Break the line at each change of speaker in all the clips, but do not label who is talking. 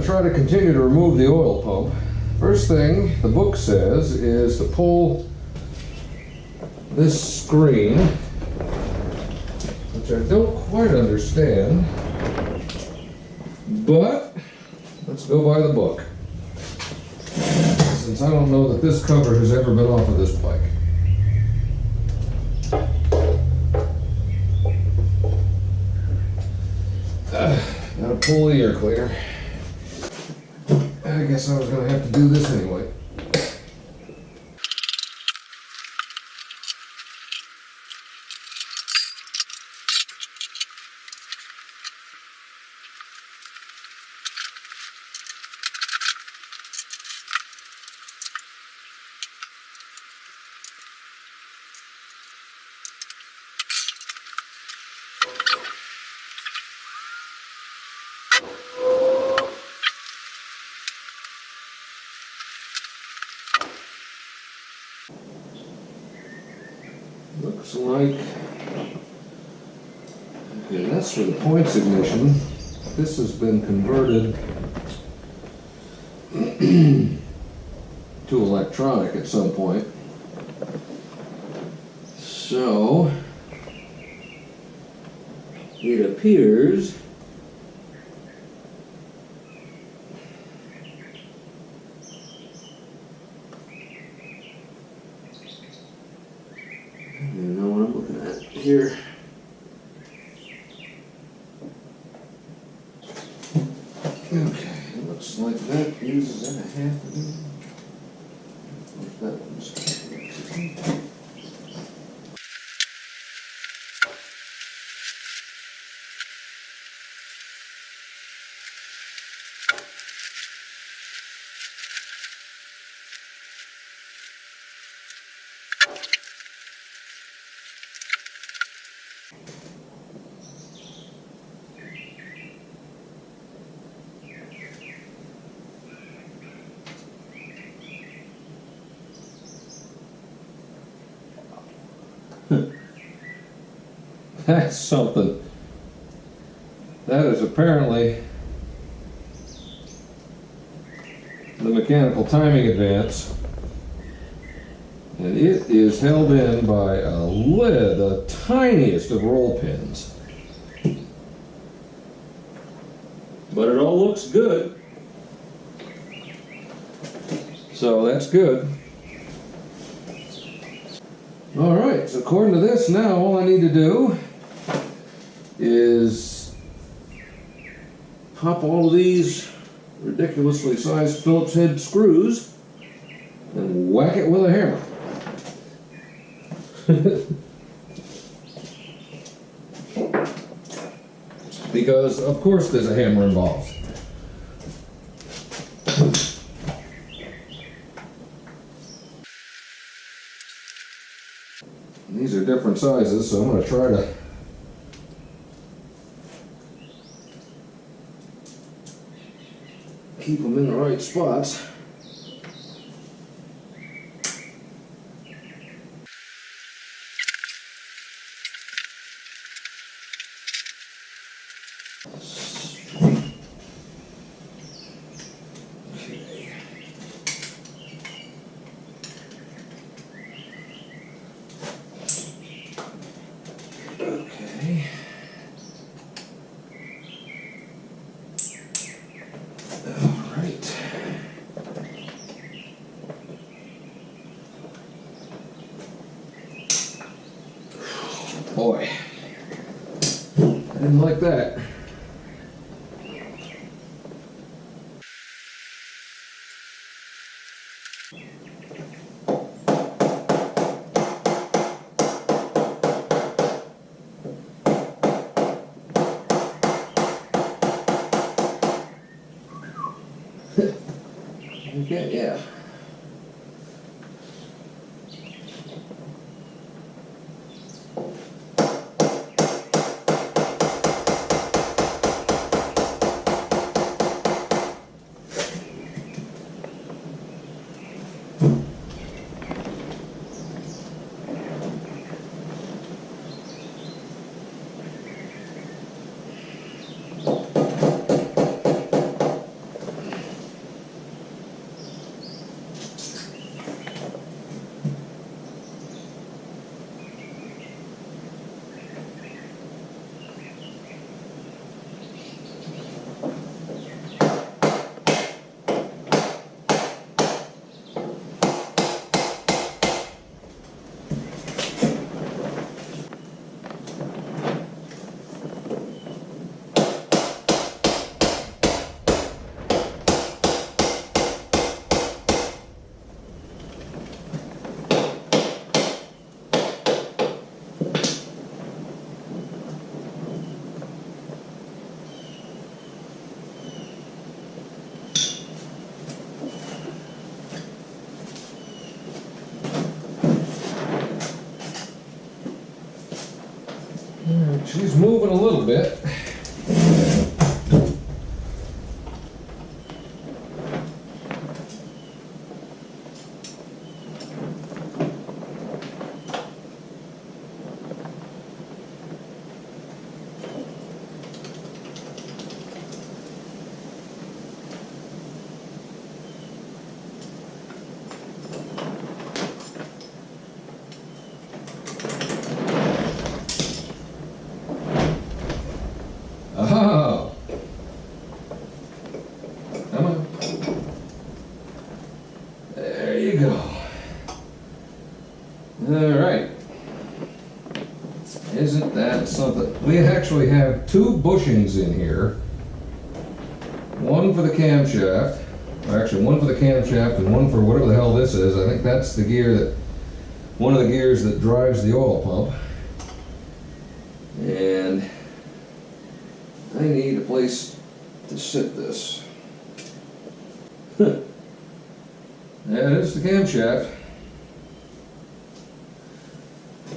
going to try to continue to remove the oil pump. First thing the book says is to pull this screen, which I don't quite understand, but let's go by the book, since I don't know that this cover has ever been off of this bike. Gotta pull the air cleaner. I guess I was gonna have to do this anyway. Looks like, okay, that's for the points ignition. This has been converted to electronic at some point. So, it appears here. Okay, it looks like that uses a half of it. That one's that's something. That is apparently the mechanical timing advance, and it is held in by a lid, the tiniest of roll pins. But it all looks good, so that's good. All right, so according to this, now all I need to do is pop all of these ridiculously sized Phillips head screws and whack it with a hammer. Because of course there's a hammer involved. And these are different sizes, so I'm going to try to keep them in the right spots. Okay. All right. Boy, I didn't like that. Okay, yeah. She's moving a little bit. Oh, come on. There you go. All right. Isn't that something? We actually have two bushings in here. One for the camshaft, or actually one for the camshaft and one for whatever the hell this is. I think that's the gear that, one of the gears that drives the oil pump. And I need a place to sit this. That is the camshaft.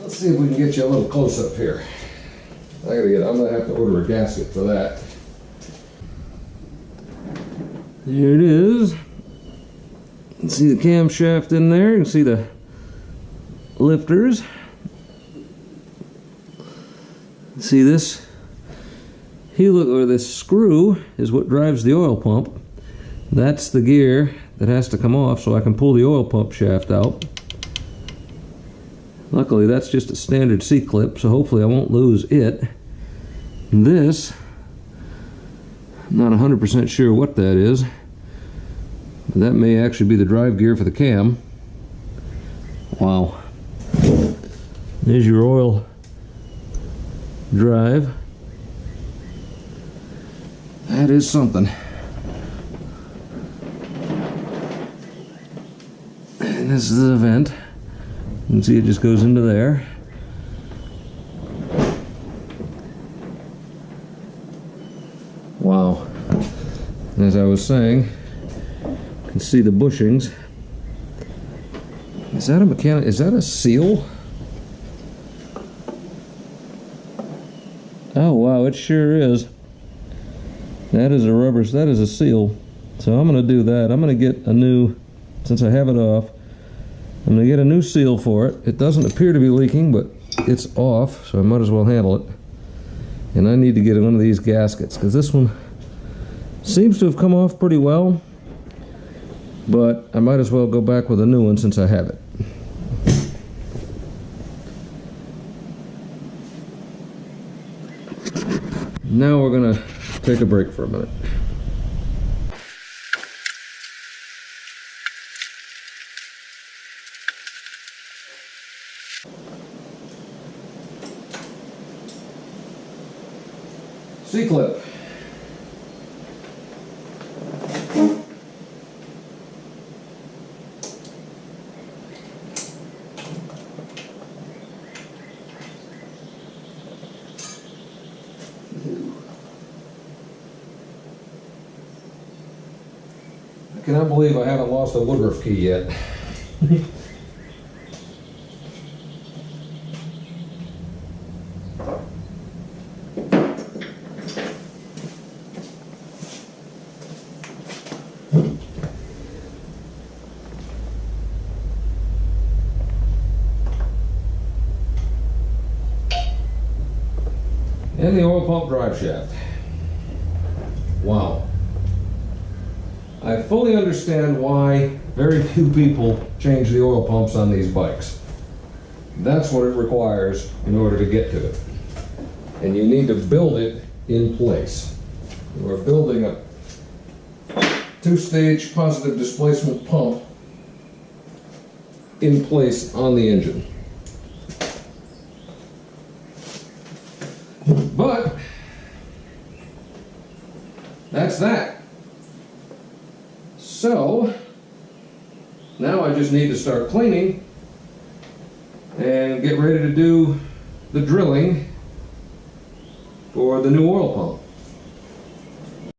Let's see if we can get you a little close up here. I'm gonna have to order a gasket for that. There it is. You can see the camshaft in there. You can see the lifters. See this heel, or this screw, is what drives the oil pump. That's the gear that has to come off so I can pull the oil pump shaft out. Luckily that's just a standard C-clip, so hopefully I won't lose it. And this, I'm not 100% sure what that is, but that may actually be the drive gear for the cam. Wow. There's your oil drive. That is something. And this is the vent. You can see it just goes into there. Wow. As I was saying, you can see the bushings. Is that a mechanic? Is that a seal? Oh wow, it sure is. That is a rubber, that is a seal. So I'm going to do that. I'm going to get a new, since I have it off, I'm going to get a new seal for it. It doesn't appear to be leaking, but it's off, so I might as well handle it. And I need to get one of these gaskets, because this one seems to have come off pretty well, but I might as well go back with a new one since I have it. Now we're going to take a break for a minute. C-clip. I cannot believe I haven't lost a woodruff key yet. And the oil pump drive shaft. Wow. I fully understand why very few people change the oil pumps on these bikes. That's what it requires in order to get to it. And you need to build it in place. We're building a two-stage positive displacement pump in place on the engine. But that's that. So now I just need to start cleaning and get ready to do the drilling for the new oil pump.